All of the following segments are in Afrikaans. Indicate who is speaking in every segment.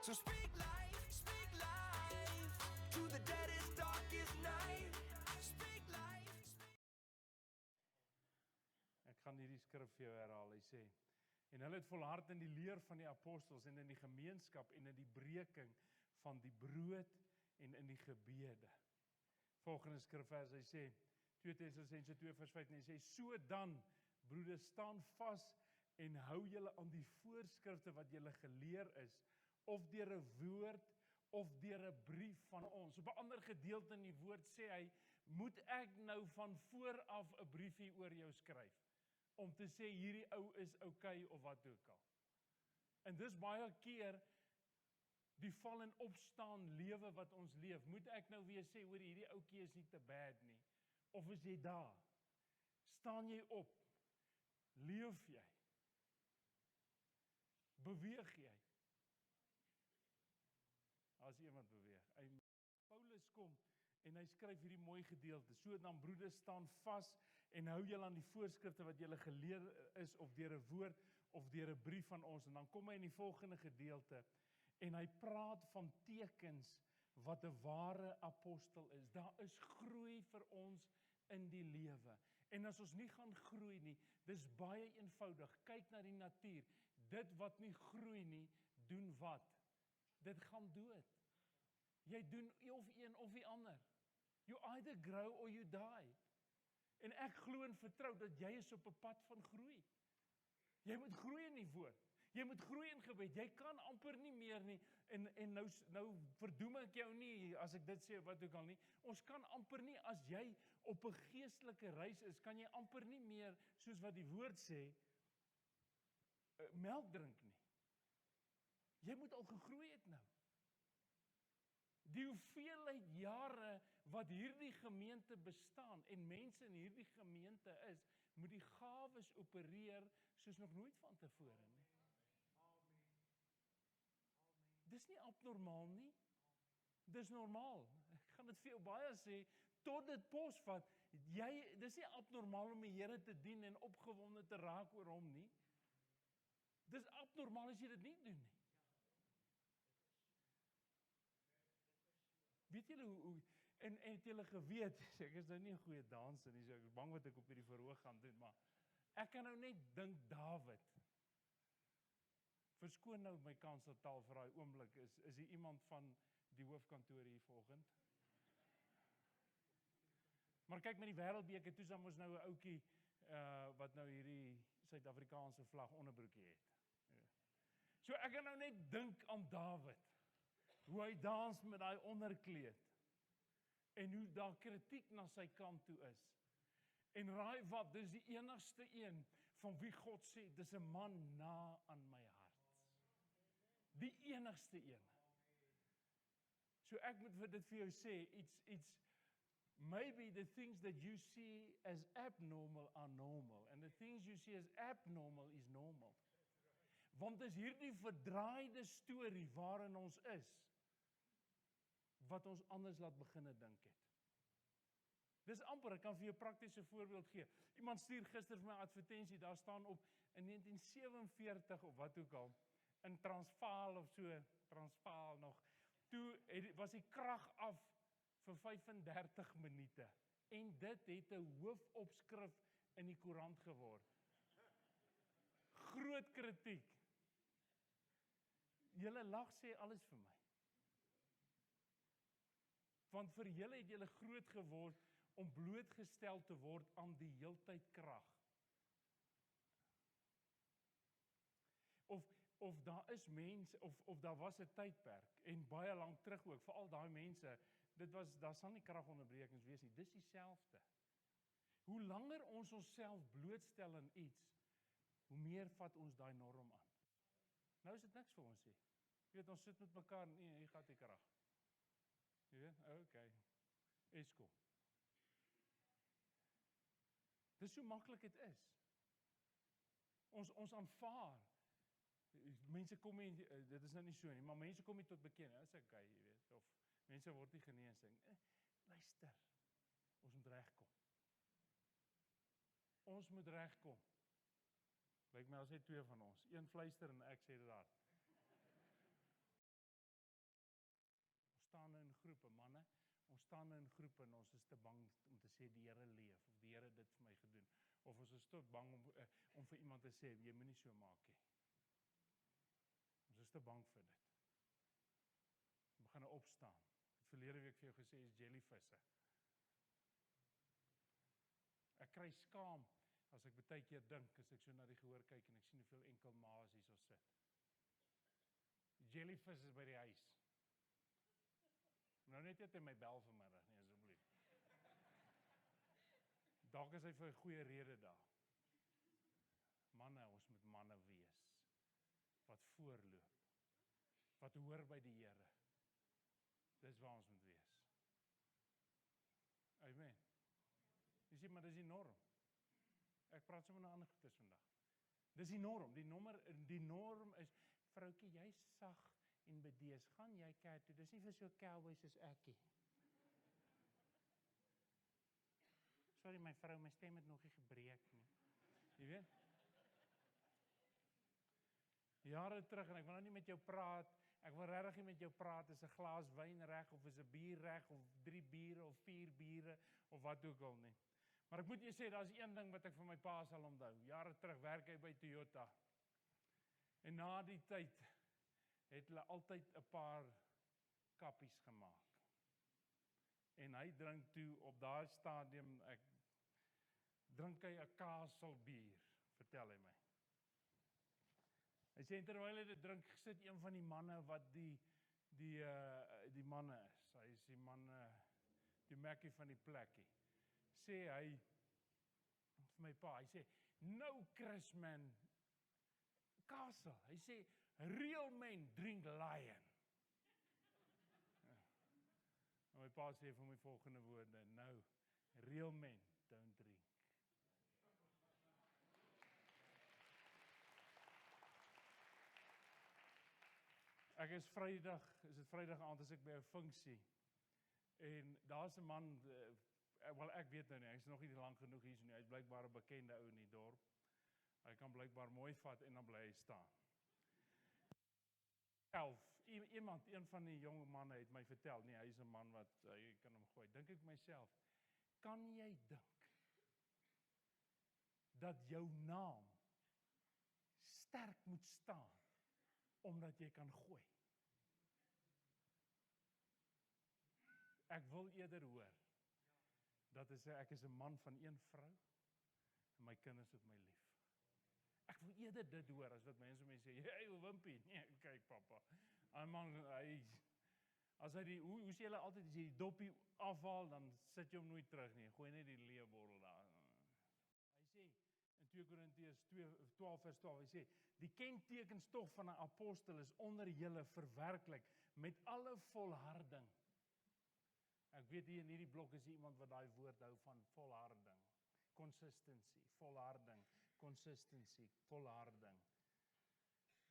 Speaker 1: So speak life to the deadest, darkest night. Speak life.
Speaker 2: Ek gaan hierdie skrif vir jou herhaal, hy sê, en hulle het volhard in die leer van die apostels en in die gemeenskap en in die breking van die brood en in die gebede. Volgende skrifvers, hy sê, 2 Tessalonisense 2 vers 15, hy sê, so dan, broeders, staan vas en hou julle aan die voorskrifte wat julle geleer is, of deur 'n woord, of deur 'n brief van ons. Op 'n ander gedeelte in die woord sê hy, moet ek nou van vooraf 'n briefie oor jou skryf, om te sê hierdie ou is okay of wat ook al. En dis baie keer die val en opstaan lewe wat ons leef. Moet ek nou weer sê, hoor, hierdie ouetjie is nie te bad nie. Of is jy daar? Staan jy op? Leef jy? Beweeg jy? As iemand beweeg. Paulus kom en hy skryf hierdie mooi gedeelte. So dan broeders, staan vas en hou julle aan die voorskrifte wat julle geleer is, of deur 'n woord of deur 'n brief van ons. En dan kom hy in die volgende gedeelte en hy praat van tekens wat 'n ware apostel is. Daar is groei vir ons in die lewe. En as ons nie gaan groei nie, dis baie eenvoudig. Kyk na die natuur. Dit wat nie groei nie, doen wat? Dit gaan dood. Jy doen of een of die ander. You either grow or you die. En ek glo en vertrou dat jy is op 'n pad van groei. Jy moet groei in die woord. Jy moet groei in gebed. Jy kan amper nie meer nie. En nou verdoem ek jou nie as ek dit sê wat ook al nie. Ons kan amper nie, as jy op 'n geestelike reis is, kan jy amper nie meer, soos wat die woord sê, melk drink nie. Jy moet al gegroei het nou. Die hoeveelheid jare wat hierdie gemeente bestaan en mense in hierdie gemeente is, moet die gawes opereer soos nog nooit van tevore nie. Dis nie abnormaal nie. Dis normaal. Ek gaan dit vir jou baie sê, tot dit posvat. Dis nie abnormaal om die Here te dien en opgewonde te raak oor hom nie. Dis abnormaal as jy dit nie doen nie. Weet julle hoe en het julle geweet, ek is nou nie 'n goeie danser nie, so ek is bang wat ek op hierdie verhoog gaan doen, maar ek kan nou net dink Dawid. Verskoon nou my kanseltaal vir daai oomblik, is hier iemand van die hoofkantoor hier vanoggend? Maar kyk, met die Wêreldbeker, toe is nou 'n ouetjie wat nou hierdie Suid-Afrikaanse vlag onderbroekie het. So ek kan nou net dink aan Dawid. Hoe hy dans met daai onderkleed. En hoe daar kritiek na sy kant toe is. En raai wat, dis die enigste een van wie God sê, dis 'n man na aan my hart. Die enigste een. So ek moet dit vir jou sê, it's maybe the things that you see as abnormal are normal, and the things you see as abnormal is normal. Want dis hierdie verdraaide storie waarin ons is, wat ons anders laat beginne dink het. Dis amper, ek kan vir jou 'n praktiese voorbeeld gee. Iemand stuur gister vir my advertensie, daar staan op in 1947 of wat ook al, in Transvaal of so, Transvaal nog, toe was die krag af vir 35 minute. En dit het 'n hoofopskrif in die koerant geword. Groot kritiek. Julle lag sê alles vir my. Want vir julle het julle groot geword om blootgestel te word aan die heeltyd krag. Of daar is mense, of daar was 'n tydperk, en baie lank terug ook, vir al daai mense, daar sal nie kragonderbrekings wees nie, dis dieselfde. Hoe langer ons onsself blootstel aan iets, hoe meer vat ons daai norm aan. Nou is dit niks vir ons nie. Jy weet, ons sit met mekaar, nee, hier gaan die krag. Jy weet, okay, Eskom. Dis so maklik dit is. Ons aanvaar. Mense kom nie, dit is nou nie so nie, maar mense kom nie tot bekering, dis okay, jy weet, of mense word nie genees nie. Luister, ons moet regkom. Ons moet regkom. Lyk my as hy twee van ons, een fluister en ek sê dit hard. staan in groepe en ons is te bang om te sê die Here leef, of die Here dit vir my gedoen, of ons is te bang om vir iemand te sê, jy moenie so maak nie. Ons is te bang vir dit. We begin opstaan. Ek het verlede week vir jou gesê, is jellyvisse. Ek kry skaam, as ek baie keer dink, as ek so na die gehoor kyk, en ek sien hoeveel enkel maas hier so sit. Jellyvis is by die huis. Nou net jy my bel vanmiddag, nie asseblief. Dalk is hy vir 'n goeie rede daar. Manne, ons moet manne wees, wat voorloop, wat hoor by die Here. Dis waar ons moet wees. Amen. Jy sê, maar dis die norm. Ek praat sommer na ander goedes vandag. Dis die norm. Die norm is, vroukie, jy sag en bedees, gaan jy kerk toe. Dis nie vir so cowboy soos ekie. Sorry my vrou, my stem het nog nie gebreek nie. Jy weet? Jare terug, en ek wil nou nie met jou praat, ek wil regtig nie met jou praat, is 'n glas wyn reg, of is 'n bier reg, of 3 biere, of 4 biere, of wat ook al nie. Maar ek moet jy sê, daar is een ding wat ek van my pa sal onthou. Jare terug werk hy by Toyota. En na die tyd het hulle altyd 'n paar kappies gemaak. En hy drink toe op daai stadium, drink hy 'n Castle bier, vertel hy my. Hy sê, terwyl hy dit drink, sit een van die manne wat die manne is. Hy is die manne, die mekkie van die plekkie. Sê hy, vir my pa, hy sê, no Chris man, Castle. Hy sê, real men drink Lion. En my pa sê vir my volgende woorde, no, real men don't drink. Ek is dit Vrydag aand as ek by 'n funksie, en daar's 'n man, wel ek weet nou nie, hy's nog nie lank genoeg hier nie, hy's blykbaar 'n bekende ou in die dorp. Hy kan blykbaar mooi vat en dan bly hy staan. Een van die jong manne het my vertel, nee, hy is 'n man wat, jy kan hom gooi. Dink ek myself, kan jy dink dat jou naam sterk moet staan omdat jy kan gooi? Ek wil eerder hoor dat ek is 'n man van een vrou en my kinders het my lief. Ek wil eerder dit hoor as wat mense my sê, hey, wimpie, nee, kyk papa, man, as hy hoe sê hulle altyd, as jy die doppie afhaal, dan sit jy hom nooit terug nie, gooi net die leeuwbordel daar. Hy sê, in 2 Korintiërs 12 vers 12, hy sê, die kentekens tog van 'n apostel is onder julle verwerklik, met alle volharding. Ek weet hier in hierdie blok is iemand wat daai woord hou van volharding, consistency, volharding, consistency, volharding.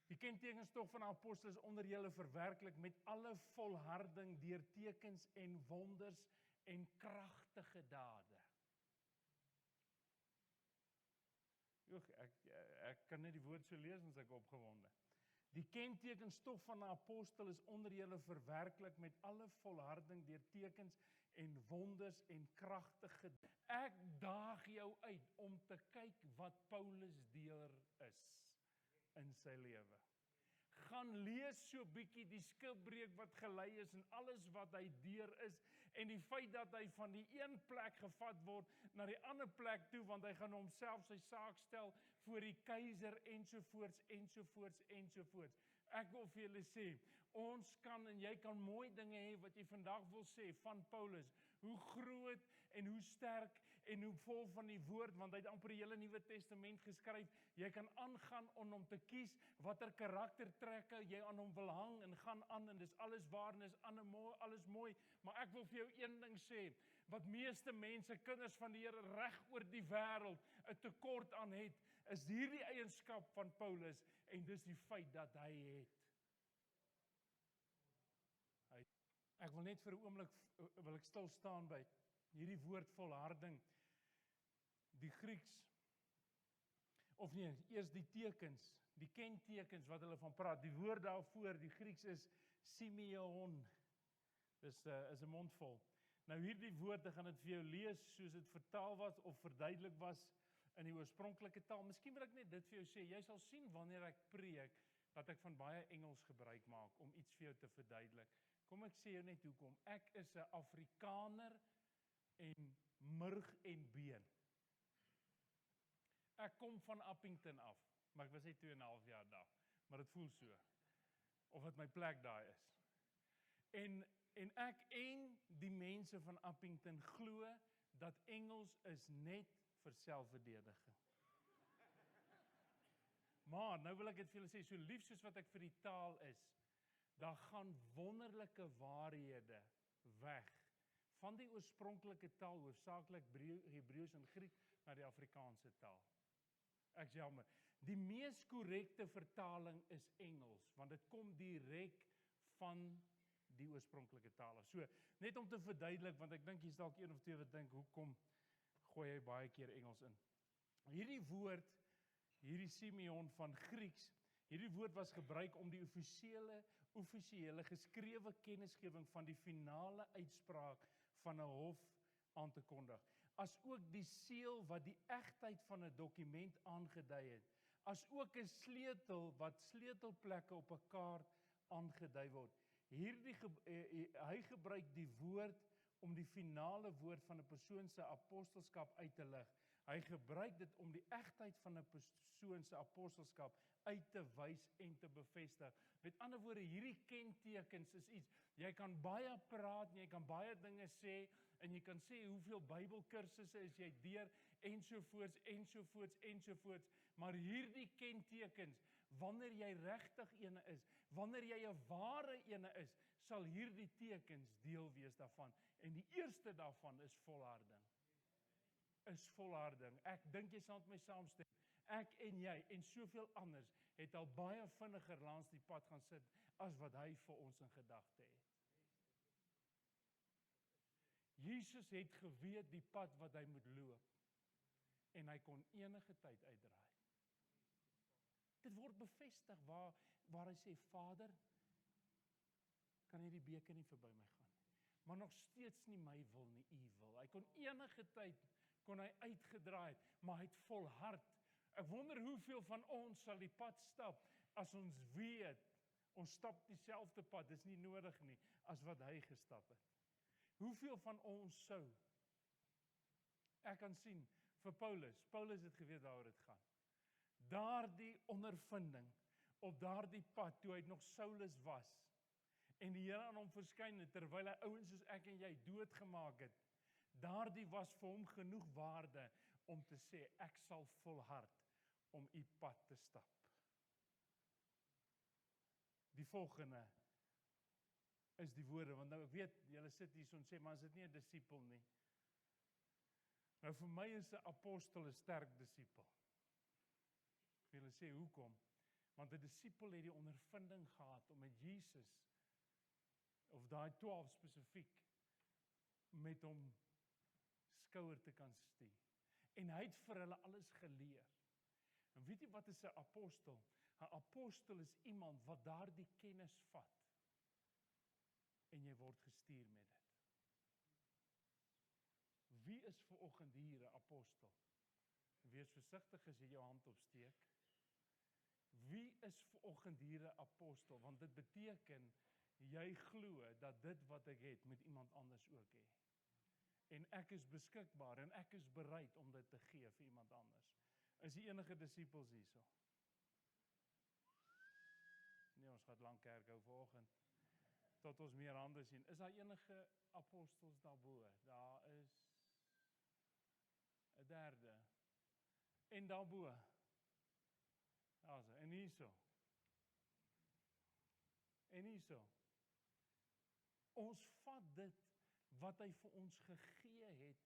Speaker 2: Die kentekens tog van 'n apostel is onder julle verwerklik met alle volharding deur tekens en wonders en kragtige dade. Ek kan net die woord so lees as ek opgewonde. Die kentekens tog van 'n apostel is onder julle verwerklik met alle volharding deur tekens en wonders en kragtige. Ek daag jou uit om te kyk wat Paulus deur is in sy lewe. Gaan lees so bietjie die skipbreek wat gelei is en alles wat hy deur is en die feit dat hy van die een plek gevat word na die ander plek toe, want hy gaan homself sy saak stel voor die keiser ensovoorts, ensovoorts, ensovoorts. Ek wil vir julle sê, ons kan en jy kan mooi dinge hê wat jy vandag wil sê van Paulus, hoe groot en hoe sterk en hoe vol van die woord, want hy het amper die hele Nuwe Testament geskryf. Jy kan aangaan om hom te kies watter karaktertrekke jy aan hom wil hang en gaan aan, en dis alles waar en dis alles mooi, maar ek wil vir jou een ding sê, wat meeste mense, kinders van die Here reg oor die wêreld 'n tekort aan het, is hierdie eienskap van Paulus, en dis die feit dat hy het. Ek wil net vir 'n oomblik wil ek stil staan by hierdie woord volharding. Die Grieks, of nee, eers die tekens, die kentekens wat hulle van praat. Die woord daarvoor, die Grieks is simeon. Dis 'n mondvol. Nou hierdie woord, ek gaan dit vir jou lees soos dit vertaal was of verduidelik was in die oorspronklike taal. Miskien wil ek net dit vir jou sê, jy sal sien wanneer ek preek, dat ek van baie Engels gebruik maak om iets vir jou te verduidelik. Kom ek sê jou net hoekom. Ek is 'n Afrikaner en murg en been. Ek kom van Appington af, maar ek was net 2,5 jaar daar, maar dit voel so, of dit my plek daar is. En ek en die mense van Appington glo dat Engels is net vir selfverdediging. Maar, nou wil ek dit vir julle sê, so lief soos wat ek vir die taal is, daar gaan wonderlike waarhede weg, van die oorspronklike taal, hoofsaaklik Hebreëus en Griek, na die Afrikaanse taal. Ek sê jammer, die mees korrekte vertaling is Engels, want dit kom direk van die oorspronklike taal. So, net om te verduidelik, want ek dink hier's dalk een of twee wat dink, hoekom gooi hy baie keer Engels in? Hierdie woord, hierdie Simeon van Grieks, hierdie woord was gebruik om die offisiële geskrewe kennisgewing van die finale uitspraak van 'n hof aan te kondig. As ook die seël wat die egtheid van 'n dokument aangedui het. As ook 'n sleutel wat sleutelplekke op 'n kaart aangedui word. Hy gebruik die woord om die finale woord van 'n persoon se apostelskap uit te lig. Hy gebruik dit om die egtheid van 'n persoon se apostelskap uit te wys en te bevestig. Met ander woorde, hierdie kentekens is iets. Jy kan baie praat, jy kan baie dinge sê, en jy kan sê hoeveel Bybelkursusse is jy deur, ensovoorts, maar hierdie kentekens, wanneer jy regtig ene is, wanneer jy 'n ware ene is, sal hierdie tekens deel wees daarvan. En die eerste daarvan is volharding. Ek dink jy sal met my saamstem. Ek en jy en soveel anders het al baie vinniger langs die pad gaan sit as wat hy vir ons in gedagte het. Jesus het geweet die pad wat hy moet loop en hy kon enige tyd uitdraai. Dit word bevestig waar hy sê, Vader, kan hierdie beker nie verby my gaan nie. Maar nog steeds nie my wil nie, u wil. Hy kon enige tyd kon hy uitgedraai het, maar hy het volhard. Ek wonder hoeveel van ons sal die pad stap, as ons weet, ons stap dieselfde pad, dis nie nodig nie, as wat hy gestap het. Hoeveel van ons sou? Ek kan sien, vir Paulus het geweet waaroor dit gaan. Daardie ondervinding, op daardie pad, toe hy nog Saulus was, en die Here aan hom verskyn het, terwyl hy ouens soos ek en jy doodgemaak het, daardie was vir hom genoeg waarde om te sê, ek sal volhard om u pad te stap. Die volgende is die woorde, want nou ek weet, julle sit hier en sê, maar is dit nie 'n disipel nie? Nou vir my is 'n apostel 'n sterk disipel. Ek wil julle sê, hoekom? Want 'n disipel het die ondervinding gehad om met Jesus, of daai 12 spesifiek, met hom skouer te kan stuur. En hy het vir hulle alles geleer. En weet jy wat is 'n apostel? 'n Apostel is iemand wat daardie kennis vat, en jy word gestuur met dit. Wie is vanoggend hier 'n apostel? Wees versigtig as jy jou hand opsteek. Wie is vanoggend hier 'n apostel? Want dit beteken, jy glo dat dit wat ek het, met iemand anders ook hê. En ek is beskikbaar, en ek is bereid om dit te gee vir iemand anders. Is die enige disipels hierso? Nee, ons gaan lank kerk hou vanoggend, tot ons meer hande sien. Is daar enige apostels daarbo? Daar is 'n derde. En daarbo? Daarso, en hierso. En hierso. Ons vat dit wat hy vir ons gegee het,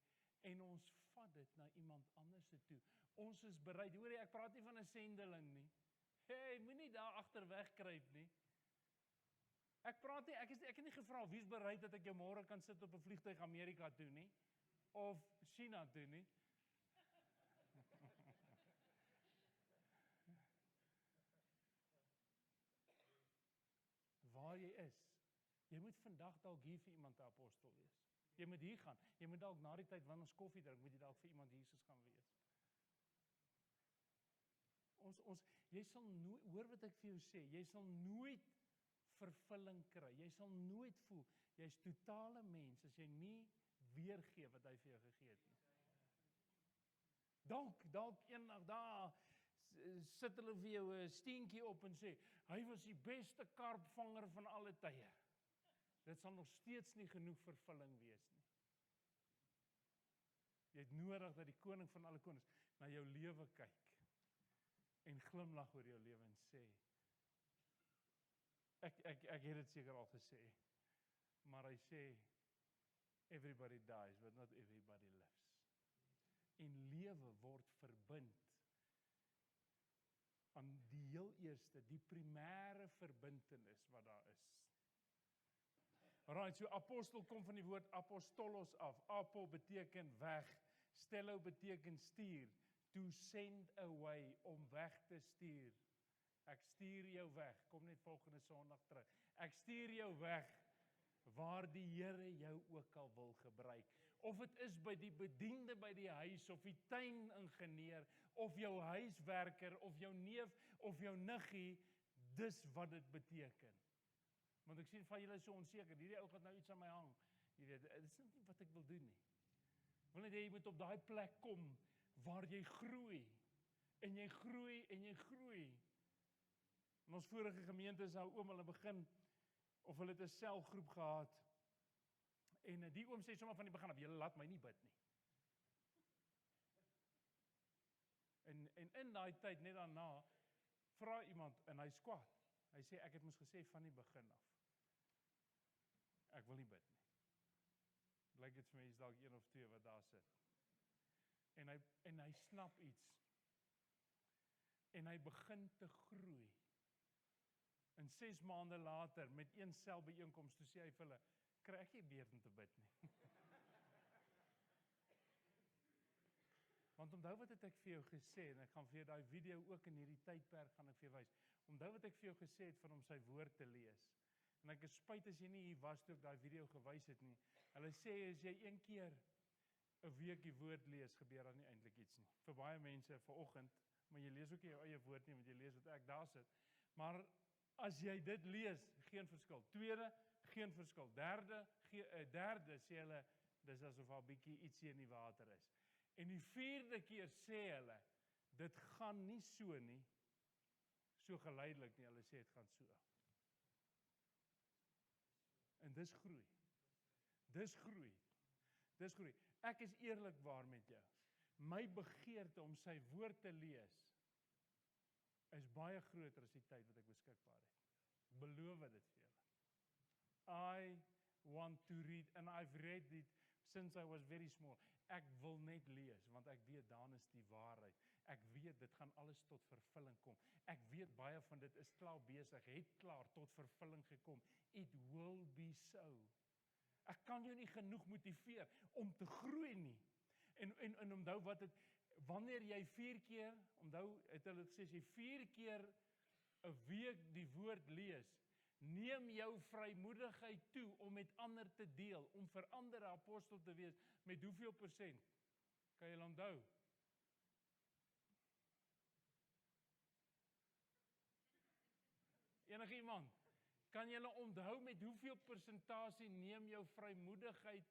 Speaker 2: en ons vat dit na iemand anders toe. Ons is bereid, hoor jy, ek praat nie van 'n sendeling nie. Hey, moenie daar agter wegkruip nie. Ek praat nie, ek het nie gevra, wie is bereid dat ek jou môre kan sit op 'n vliegtuig Amerika toe nie, of China toe nie. Waar jy is, jy moet vandag dalk hier vir iemand 'n apostel wees. Jy moet hier gaan. Jy moet dalk na die tyd wanneer ons koffie drink, moet jy dalk vir iemand Jesus gaan wees. Jy sal nooit, hoor wat ek vir jou sê, jy sal nooit vervulling kry. Jy sal nooit voel, jy's totale mens as jy nie weergee wat hy vir jou gegee het nie. Dalk eendag daar sit hulle vir jou 'n steentjie op en sê, hy was die beste karpvanger van alle tye. Dit sal nog steeds nie genoeg vervulling wees nie. Jy het nodig dat die koning van alle konings na jou lewe kyk en glimlag oor jou lewe en sê, ek het dit seker al gesê, maar hy sê, everybody dies, but not everybody lives. En lewe word verbind aan die heel eerste, die primêre verbintenis wat daar is. Alright, so apostel kom van die woord apostolos af. Apo beteken weg, stello beteken stuur, to send away, om weg te stuur. Ek stuur jou weg, kom net volgende Sondag terug. Ek stuur jou weg, waar die Here jou ook al wil gebruik. Of dit is by die bediende by die huis, of die tuiningenieur, of jou huiswerker, of jou neef, of jou niggie, dis wat dit beteken. Want ek sien van julle is so onseker, hierdie ou gaan nou iets aan my hang. Jy weet, dit is nie wat ek wil doen nie. Ek wil net hê jy moet op daai plek kom, waar jy groei, en jy groei, en jy groei. In ons vorige gemeente is nou oom, hulle begin, of hulle het 'n selgroep gehad, en die oom sê sommer van die begin af, julle laat my nie bid nie. En in daai tyd, net daarna, vra iemand, en hy kwaad. Hy sê, ek het mos gesê van die begin af. Ek wil nie bid nie. Blyk dit vir my is dalk een of twee wat daar sit. En hy snap iets. En hy begin te groei. En 6 maande later, met een selbyeenkoms, toe sê hy vir hulle, kry ek nie beurt om te bid nie. Want onthou wat het ek vir jou gesê, en ek gaan vir jou daai video ook in hierdie tydperk gaan ek vir jou wys. Onthou wat ek vir jou gesê het van om sy woord te lees. En ek is spyt as jy nie hier was toe ek daai video gewys het nie. Hulle sê as jy een keer 'n week die woord lees, gebeur daar nie eintlik iets nie. Vir baie mense vanoggend, maar jy lees ook nie jou eie woord nie, want jy lees wat ek daar sit. Maar as jy dit lees, geen verskil. Tweede, geen verskil. Derde sê hulle, dis asof daar 'n bietjie ietsie in die water is. En die 4de keer sê hulle, dit gaan nie so nie, so geleidelik nie, hulle sê dit gaan so. En dis groei. Dis groei. Dis groei. Ek is eerlikwaar met jou. My begeerte om sy woord te lees, is baie groter as die tyd wat ek beskikbaar het. Ek beloof dit vir julle. I want to read, and I've read it since I was very small. Ek wil net lees, want ek weet dan is die waarheid. Ek weet dit gaan alles tot vervulling kom. Ek weet baie van dit is klaar besig, het klaar tot vervulling gekom. It will be so. Ek kan jou nie genoeg motiveer om te groei nie. En onthou wat dit, wanneer jy 4 keer, onthou het hulle gesê, as jy 4 keer 'n week die woord lees, neem jou vrymoedigheid toe om met ander te deel, om vir ander 'n apostel te wees, met hoeveel %? Kan jy onthou? Enige iemand? Kan jy onthou met hoeveel persentasie neem jou vrymoedigheid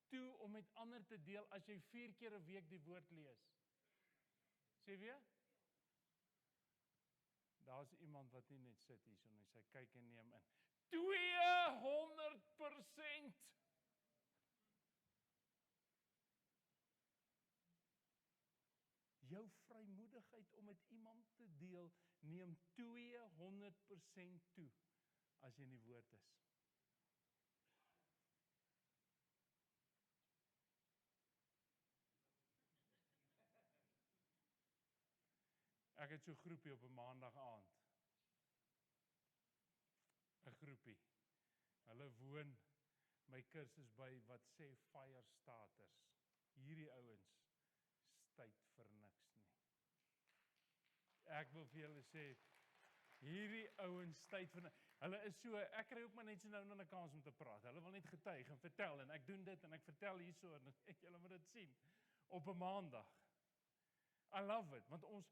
Speaker 2: toe om met ander te deel as jy 4 keer 'n week die woord lees? Sê weer? Daar's iemand wat nie net sit hier en hy kyk en neem in. 200%! Jou vrymoedigheid om met iemand te deel, neem 200% toe, as jy in die woord is. Ek het so 'n groepie op 'n maandag aand. 'n Groepie. Hulle woon my kursus by wat sê fire starters. Hierdie ouens is tyd vir niks nie. Ek wil vir julle sê, Hierdie ouens tyd van hulle is so, ek kry ook maar net so nou en dan 'n kans om te praat. Hulle wil net getuig en vertel en ek doen dit en ek vertel hierso en julle moet dit sien op 'n maandag. I love it, want ons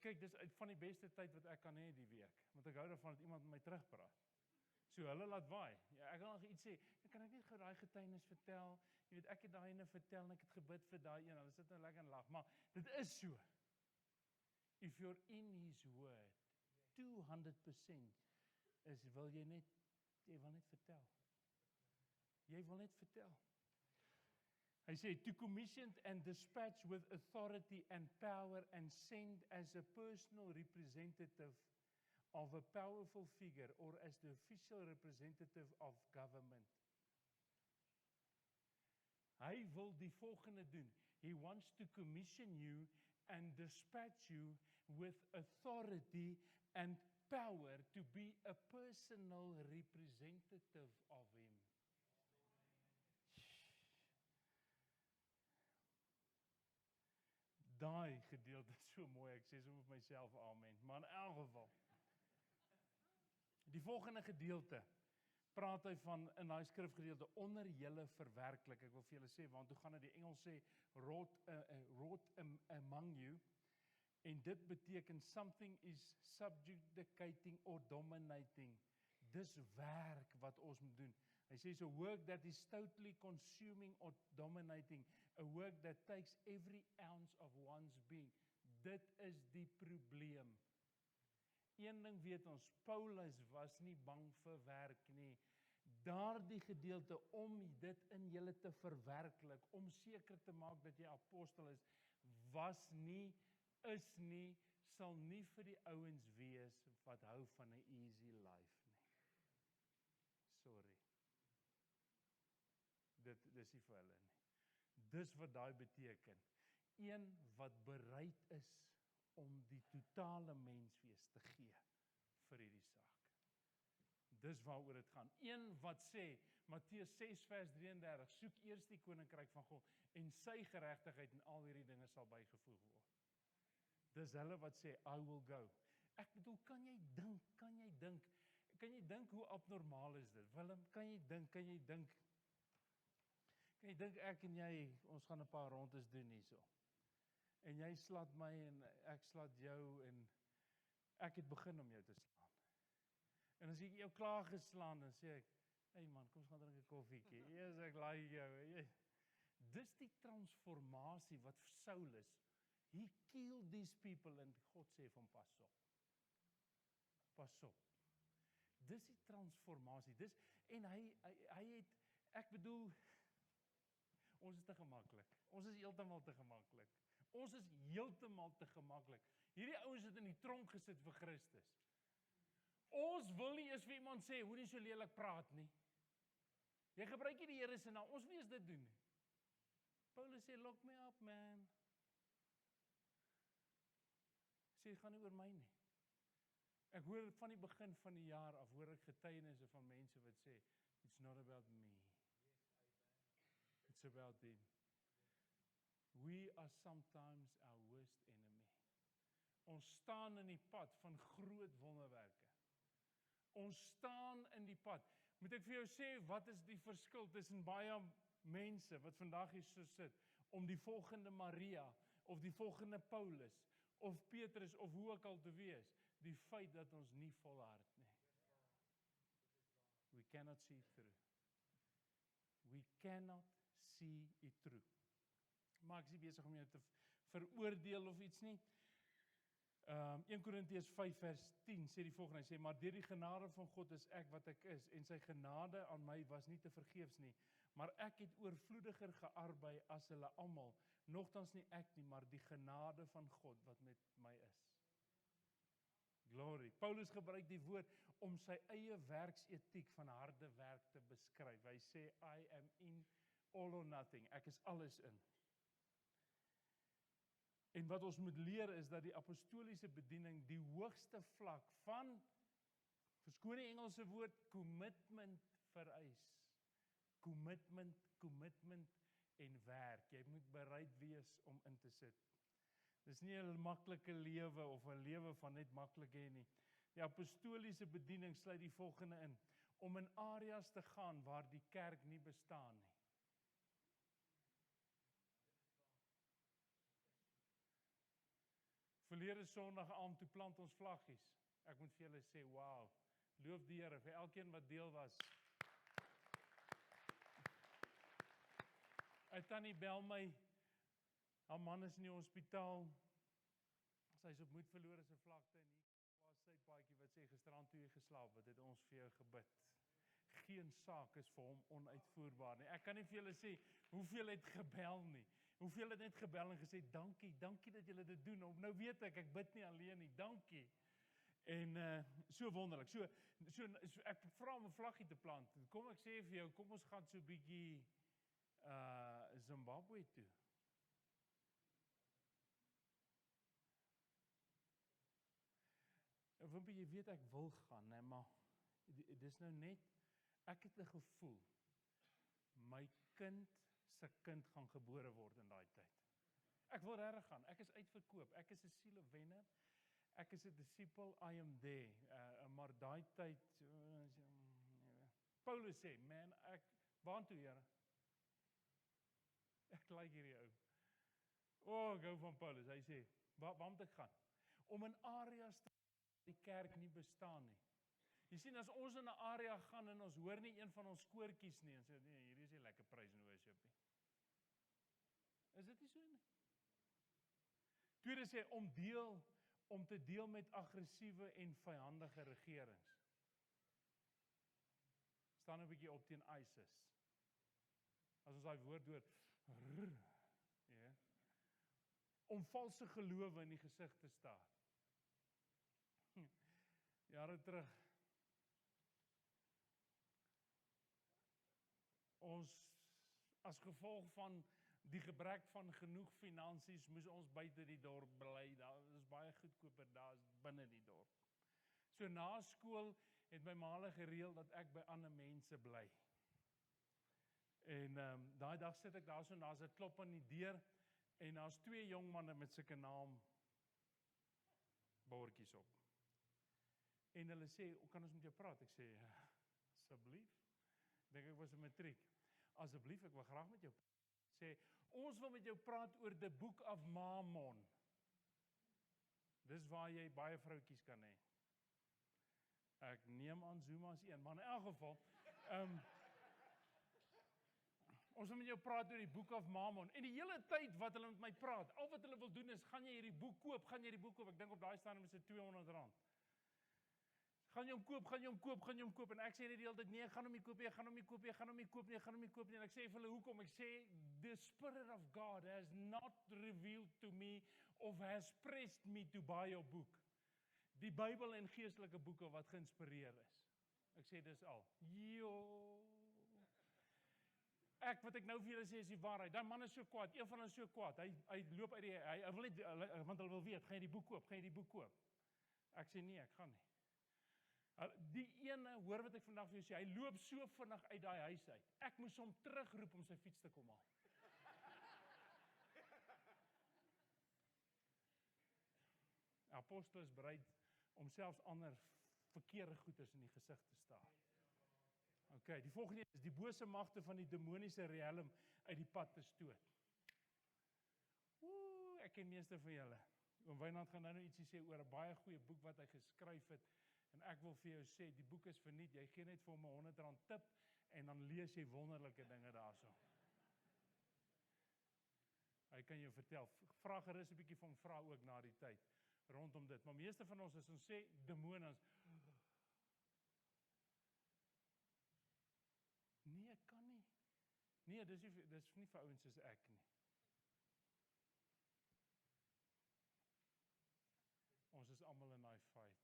Speaker 2: kyk dis van die beste tyd wat ek kan hê die week, want ek hou daarvan dat iemand met my terugpraat. So hulle laat waai. Ja, ek wil nog iets sê. Kan ek net daai getuienis vertel? Jy weet ek het daai ene vertel en ek het gebid vir daai een. Hulle sit nou lekker en lag, maar dit is so. If you're in his word 200% is jy wil net vertel. Jy wil net vertel. Hy sê, to commissioned and dispatched with authority and power and sent as a personal representative of a powerful figure or as the official representative of government. Hy wil die volgende doen. He wants to commission you and dispatch you with authority and power to be a personal representative of him. Daai gedeelte is so mooi, ek sê so met myself, amen. Maar in elk geval, die volgende gedeelte, praat hy van, in daai skrifgedeelte, onder julle verwerklik. Ek wil vir julle sê, want hoe gaan dit, die Engels sê, wrought among you, en dit beteken, something is subjugating or dominating. Dis werk wat ons moet doen. Hy sê, so work that is totally consuming or dominating, a work that takes every ounce of one's being. Dit is die probleem. Een ding weet ons, Paulus was nie bang vir werk nie. Daardie gedeelte om dit in julle te verwerklik, om seker te maak dat jy apostel is, was nie, is nie, sal nie vir die ouens wees wat hou van 'n easy life nie. Sorry. Dis nie vir hulle nie. Dis wat daai beteken. Een wat bereid is om die totale menswees te gee vir hierdie saak. Dis waaroor dit gaan. Een wat sê, Matteus 6 vers 33, soek eers die koninkryk van God en sy geregtigheid en al hierdie dinge sal bygevoeg word. Dis hulle wat sê, I will go. Ek bedoel, kan jy dink hoe abnormaal is dit? Willem, kan jy dink ek en jy, ons gaan 'n paar rondes doen hierso. En jy slaat my en ek slaat jou en ek het begin om jou te slaan. En as ek jou klaar geslaan, dan sê ek, hey man, kom ons gaan drink 'n koffietjie. Eers ek like jou. Dis die transformasie wat Saulus, he killed these people en God sê vir hom, pas op. Pas op. Dis die transformasie. En hy het, ek bedoel, ons is te gemaklik. Ons is heeltemal te gemaklik. Hierdie ouens het in die tronk gesit vir Christus. Ons wil nie eens vir iemand sê, hoe nie so lelik praat nie. Jy gebruik nie die Here se naam, ons weet dit doen. Paulus sê, lock me up, man. Sê, dit gaan nie oor my nie. Ek hoor van die begin van die jaar af, hoor ek getuienisse van mense wat sê, it's not about me. It's about him. We are sometimes our worst enemy. Ons staan in die pad van groot wonderwerke. Ons staan in die pad. Moet ek vir jou sê, wat is die verskil tussen baie mense wat vandag hier so sit, om die volgende Maria, of die volgende Paulus, of Petrus, of hoe ook al te wees, die feit dat ons nie volhard nie. We cannot see it through. We cannot see it through. Maar ek is nie besig om jou te veroordeel of iets nie. 1 Korintiërs 5 vers 10 sê die volgende, hy sê, maar deur die genade van God is ek wat ek is, en sy genade aan my was nie te vergeefs nie, maar ek het oorvloediger gearbei as hulle almal, nogtans nie ek nie, maar die genade van God wat met my is. Glory. Paulus gebruik die woord om sy eie werksetiek van harde werk te beskryf. Hy sê, I am in all or nothing. Ek is alles in. En wat ons moet leer is dat die apostoliese bediening die hoogste vlak van, verskoon die Engelse woord, commitment vereis. Commitment en werk. Jy moet bereid wees om in te sit. Dis nie 'n maklike lewe of 'n lewe van net maklik hê nie. Die apostoliese bediening sluit die volgende in: om in areas te gaan waar die kerk nie bestaan nie. Verlede Sondag aand toe plant ons vlaggies. Ek moet vir julle sê, wow, loof die Here vir elkeen wat deel was. Tannie bel my, haar man is in die hospitaal, sy is op moedverlore vlakte en hier was sy paadjie wat sê gisterand toe jy geslaap het ons vir jou gebid. Geen saak is vir hom onuitvoerbaar nie. Ek kan nie vir julle sê hoeveel het gebel nie. Hoeveel het net gebel en gesê dankie dat julle dit doen. Nou weet ek bid nie alleen nie. Dankie. En so wonderlik. So ek vra om 'n vlaggie te plant. Kom ek sê vir jou, kom ons gaan so 'n bietjie Zimbabwe toe. Wimpie, jy weet ek wil gaan, né, maar dis nou net, ek het 'n gevoel, my kind se kind gaan gebore word in daai tyd. Ek wil regtig gaan, ek is uitverkoop, ek is 'n sielewenner, ek is 'n disipel, I am there, maar daai tyd, Paulus sê, man, waartoe Here? Ek like hierdie ou. Ek hou van Paulus, hy sê, waar moet ek gaan? Om in areas te die kerk nie bestaan nie. Jy sien, as ons in 'n area gaan en ons hoor nie een van ons koortjies nie, en sê, nee, hierdie is nie lekker prys en worship nie. Is dit nie so nie? Tweede sê, om te deel met aggressiewe en vyandige regerings. Staan 'n bietjie op teen ISIS. As ons daai woord hoor, ja, om valse gelowe in die gesig te staar. Jare terug, ons as gevolg van die gebrek van genoeg finansies moes ons buite die dorp bly. Daar is baie goedkoper daar as binne die dorp. So na skool het my ma gereël dat ek by ander mense bly. En daai dag sit ek daar so, daar's 'n klop aan die deur en daar's 2 jong manne met sulke naam bordjies op. En hulle sê, kan ons met jou praat? Ek sê, asseblief. Dink ek was 'n matriek. Asseblief, ek wil graag met jou praat. Sê, ons wil met jou praat oor the Book of Mormon. Dis waar jy baie vroutjies kan hê. Ek neem aan Zuma as een, maar in elk geval, ons wil met jou praat oor die Book of Mormon. En die hele tyd wat hulle met my praat, al wat hulle wil doen is, gaan jy hierdie boek koop? Ek dink op daai stadium is dit R200. Gaan jy hom koop, en ek sê net die hele tyd, nee, ek gaan hom nie koop, en ek sê vir hulle, hoekom? Ek sê, the Spirit of God has not revealed to me, of has pressed me to buy your book. Die Bybel en geestelike boeke wat geïnspireer is. Ek sê, dis al. Wat ek nou vir julle sê is die waarheid. Daai man is so kwaad, een van hulle is so kwaad, hy loop uit hy wil net, want hulle wil weet, gaan jy die boek koop? Ek sê, nee, ek gaan nie. Die ene, hoor wat ek vandag vir jou sê, hy loop so vinnig uit daai huis uit. Ek moes hom terugroep om sy fiets te kom haal. Apostel is bereid om selfs ander verkeerde goeders in die gesig te staar. Okay, die volgende is die bose magte van die demoniese riem uit die pad te stoot. Ek ken meeste van julle. Oom Wynand gaan nou ietsie sê oor 'n baie goeie boek wat hy geskryf het. En ek wil vir jou sê, die boek is verniet, jy gee net vir hom R100 tip, en dan lees jy wonderlike dinge daarso. Hy kan jou vertel, vra gerus 'n bietjie van vra ook na die tyd, rondom dit. Maar meeste van ons, as ons sê, demone, nee, ek kan nie. Nee, dis nie vir ouens soos ek nie. Ons is almal in daai fight.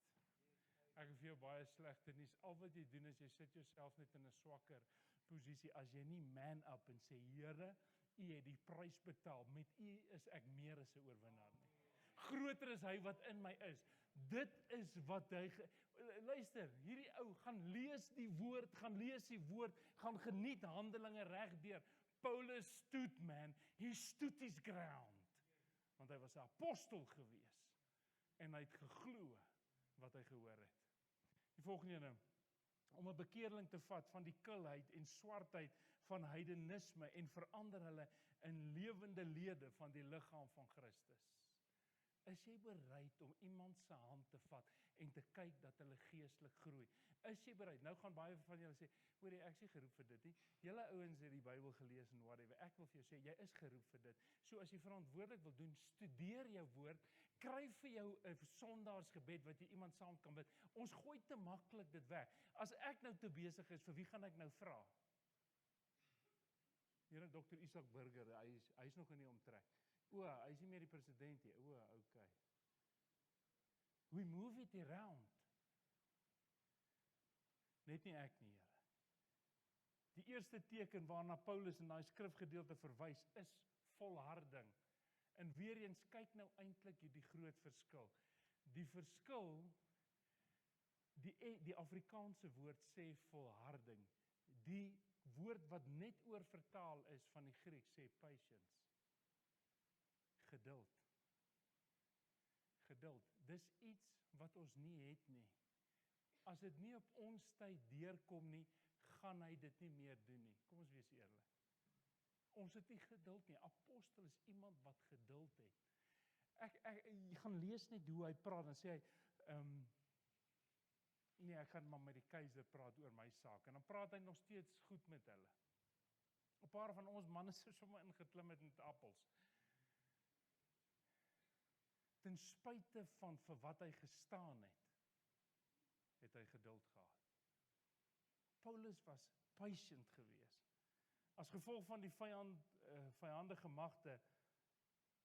Speaker 2: Ek het vir jou baie slegte nuus. Al wat jy doen is jy sit jouself net in 'n swakker posisie as jy nie man up en sê, Here, U het die prys betaal. Met U is ek meer as 'n oorwinnaar nie. Groter is hy wat in my is. Dit is wat hy luister, hierdie ou gaan lees die woord, gaan geniet Handelinge regdeur. Paulus stood, man. He stood his ground. Want hy was 'n apostel gewees en hy het geglo wat hy gehoor het. Die volgende ene, om 'n bekeerling te vat van die kilheid en swartheid van heidenisme en verander hulle in lewende lede van die liggaam van Christus. Is jy bereid om iemand se hand te vat en te kyk dat hulle geestelik groei? Is jy bereid? Nou gaan baie van julle sê, hoor jy, ek is nie geroep vir dit nie. Julle ouens het die Bybel gelees en whatever. Ek wil vir jou sê, jy is geroep vir dit. So as jy verantwoordelik wil doen, studeer jou woord, kry vir jou 'n Sondagsgebed wat jy iemand saam kan bid. Ons gooi te maklik dit weg. As ek nou te besig is, vir wie gaan ek nou vra? Here Dr. Isak Burger, hy is nog in die omtrek. Hy is nie meer die president nie. Okay. We move it around. Net nie ek nie, Here. Die eerste teken waarna Paulus in daai skrifgedeelte verwys, is volharding. En weer eens, kyk nou eintlik hierdie groot verskil. Die verskil, die Afrikaanse woord sê volharding. Die woord wat net oorvertaal is van die Grieks sê patience. Geduld. Geduld. Dis iets wat ons nie het nie. As dit nie op ons tyd deurkom nie, gaan hy dit nie meer doen nie. Kom ons wees eerlik. Ons het nie geduld nie. Apostel is iemand wat geduld het. Ek gaan lees net hoe hy praat, dan sê hy, nee, ek gaan maar met die keiser praat oor my saak, en dan praat hy nog steeds goed met hulle. 'n Paar van ons manne is sommer ingeklim met appels. Ten spyte van vir wat hy gestaan het hy geduld gehad. Paulus was patient geweest. As gevolg van die vyandige magte,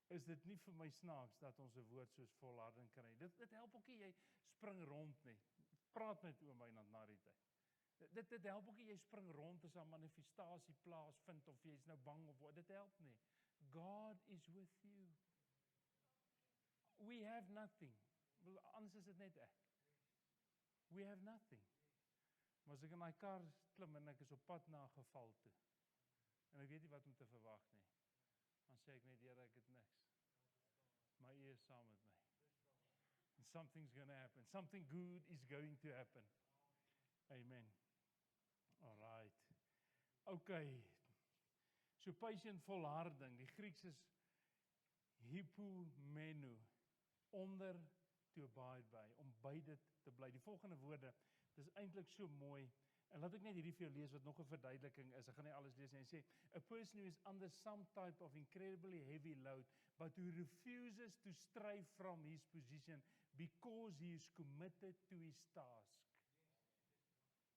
Speaker 2: is dit nie vir my snaaks dat ons 'n woord soos volharding kry. Dit help ook nie, jy spring rond nie. Praat met oom Wynand na die tyd. Dit help ook nie, jy spring rond as 'n manifestasie plaas vind, of jy is nou bang of wat, dit help nie. God is with you. We have nothing. Anders is dit net ek. We have nothing. Maar as ek in my kar klim en ek is op pad na 'n geval toe, en ek weet nie wat om te verwag nie, dan sê ek net, Here, ek het niks. Maar U is saam met my. And something's going to happen. Something good is going to happen. Amen. All right. Okay. So patient, volharding. Die Grieks is hypomeno. Onder to abide by. Om by dit te bly. Die volgende woorde, dis eintlik so mooi. En laat ek net hierdie vir jou lees wat nog 'n verduideliking is. Ek gaan nie alles lees nie. Hy sê, a person who is under some type of incredibly heavy load, but who refuses to stray from his position because he is committed to his task.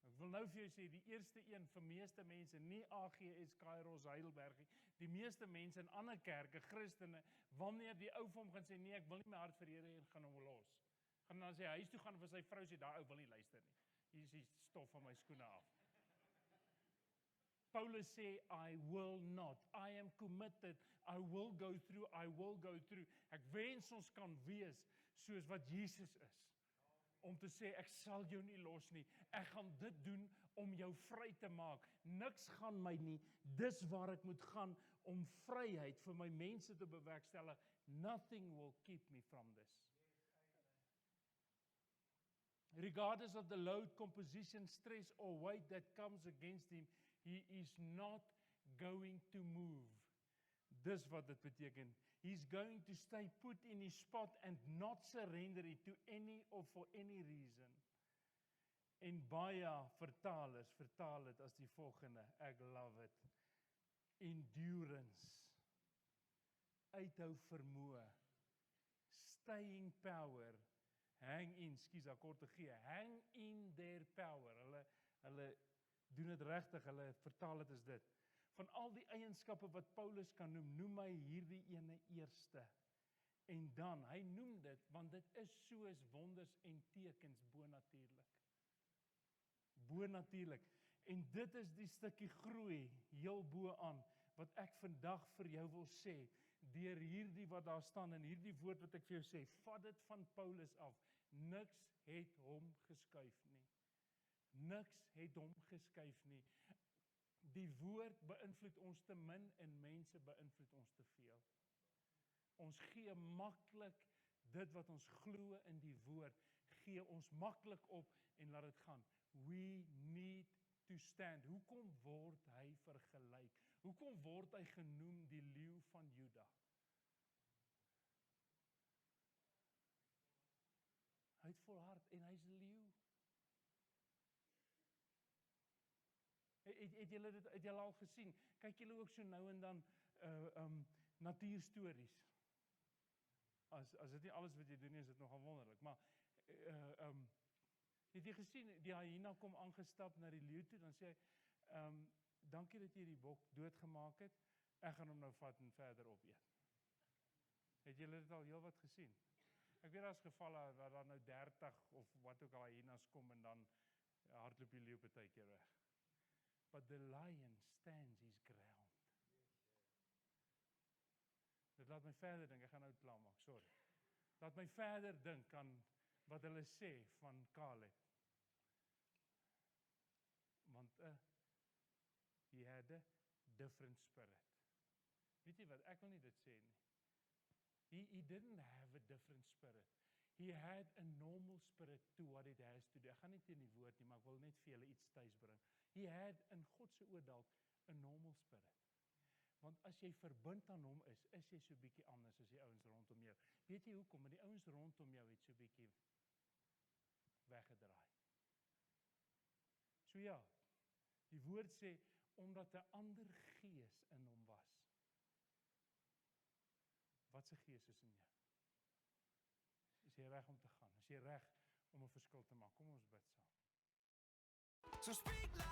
Speaker 2: Ek wil nou vir jou sê, die eerste een vir meeste mense, nie AGS, Kairos, Heidelberg nie, die meeste mense in ander kerke, Christene, wanneer die ou vir hom gaan sê, nee, ek wil nie my hart vir Here en gaan hom los. Gaan dan sê, huis toe gaan vir sy vrou sê, daai ou wil nie luister nie. Hier is die stof van my skoene af. Paulus sê, I will not. I am committed. I will go through. I will go through. Ek wens ons kan wees soos wat Jesus is. Om te sê, ek sal jou nie los nie. Ek gaan dit doen om jou vry te maak. Niks gaan my nie. Dis waar ek moet gaan om vryheid vir my mense te bewerkstellig. Nothing will keep me from this. Regardless of the load, composition, stress or weight that comes against him, he is not going to move. Dis wat dit beteken. He's going to stay put in his spot and not surrender it to any or for any reason. En baie vertalers vertaal dit as die volgende. Ek love it. Endurance. Uithou vermoë. Staying power. Hang in, kort te gee, hang in their power. Hulle doen dit regtig, hulle vertaal dit as dit. Van al die eienskappe wat Paulus kan noem hy hierdie ene eerste. En dan, hy noem dit, want dit is soos wonders en tekens bonatuurlik. Bonatuurlik. En dit is die stukkie groei, heel bo aan, wat ek vandag vir jou wil sê, deur hierdie wat daar staan, en hierdie woord wat ek vir jou sê, vat dit van Paulus af, niks het hom geskuif nie. Niks het hom geskuif nie. Die woord beïnvloed ons te min, en mense beïnvloed ons te veel. Ons gee maklik dit wat ons glo in die woord, gee ons maklik op en laat dit gaan. We need to stand. Hoekom word hy vergelyk? Hoekom word hy genoem die leeu van Juda? Hy het volhard en hy's 'n leeu. Het julle al gesien? Kyk julle ook so nou en dan natuurstories. As dit nie alles wat jy doen nie, is dit nogal wonderlik. Maar het jy gesien, die hyena kom aangestap na die leeu toe, dan sê hy, dankie dat jy die bok doodgemaak het, ek gaan hom nou vat en verder opeet. Het julle dit al heel wat gesien? Ek weet daar's gevalle waar daar nou 30 of wat ook al hyenas kom en dan hardloop die leeu partykeer weg. But the lion stands his ground. Dit laat my verder dink, ek gaan nou klaar maak, sorry. Laat my verder dink aan wat hulle sê van Caleb. Want he had a different spirit. Weet jy wat, ek wil nie dit sê nie. He didn't have a different spirit. He had a normal spirit to what it has to do. Ek gaan nie teen die woord nie, maar ek wil net vir julle iets tuis bring. He had in God se oë dalk 'n normal spirit. Want as jy verbind aan hom is jy so bietjie anders as die ouens rondom jou. Weet jy hoekom? Want die ouens rondom jou het so bietjie weggedraai. So ja, die woord sê, omdat 'n ander gees in hom was. Wat se gees is in jou? Is jy reg om te gaan? Is jy reg om 'n verskil te maak? Kom ons bid saam.
Speaker 1: So speak life.